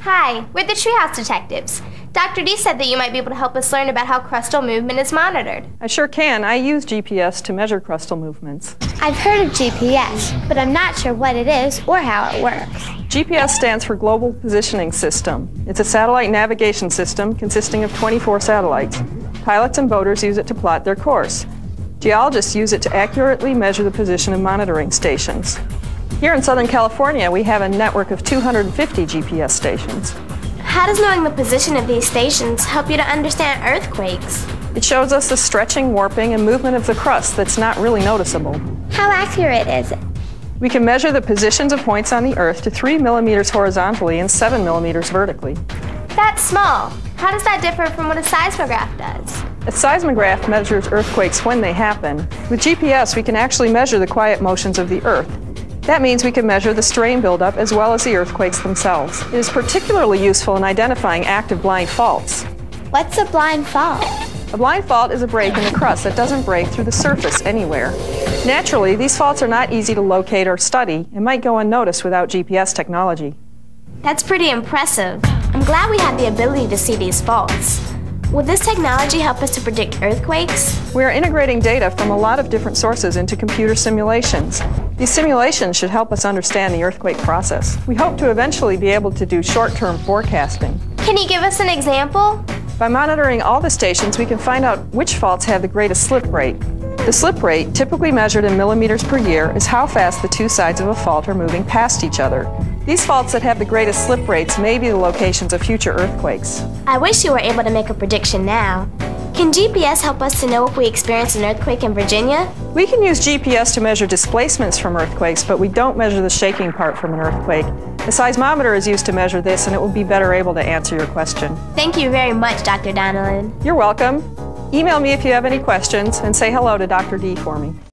Hi, we're the Treehouse Detectives. Dr. D said that you might be able to help us learn about how crustal movement is monitored. I sure can. I use GPS to measure crustal movements. I've heard of GPS, but I'm not sure what it is or how it works. GPS stands for Global Positioning System. It's a satellite navigation system consisting of 24 satellites. Pilots and boaters use it to plot their course. Geologists use it to accurately measure the position of monitoring stations. Here in Southern California, we have a network of 250 GPS stations. How does knowing the position of these stations help you to understand earthquakes? It shows us the stretching, warping, and movement of the crust that's not really noticeable. How accurate is it? We can measure the positions of points on the Earth to 3 millimeters horizontally and 7 millimeters vertically. That's small. How does that differ from what a seismograph does? A seismograph measures earthquakes when they happen. With GPS, we can actually measure the quiet motions of the Earth. That means we can measure the strain buildup as well as the earthquakes themselves. It is particularly useful in identifying active blind faults. What's a blind fault? A blind fault is a break in the crust that doesn't break through the surface anywhere. Naturally, these faults are not easy to locate or study and might go unnoticed without GPS technology. That's pretty impressive. I'm glad we have the ability to see these faults. Will this technology help us to predict earthquakes? We are integrating data from a lot of different sources into computer simulations. These simulations should help us understand the earthquake process. We hope to eventually be able to do short-term forecasting. Can you give us an example? By monitoring all the stations, we can find out which faults have the greatest slip rate. The slip rate, typically measured in millimeters per year, is how fast the two sides of a fault are moving past each other. These faults that have the greatest slip rates may be the locations of future earthquakes. I wish you were able to make a prediction now. Can GPS help us to know if we experience an earthquake in Virginia? We can use GPS to measure displacements from earthquakes, but we don't measure the shaking part from an earthquake. A seismometer is used to measure this, and it will be better able to answer your question. Thank you very much, Dr. Donnellan. You're welcome. Email me if you have any questions, and say hello to Dr. D for me.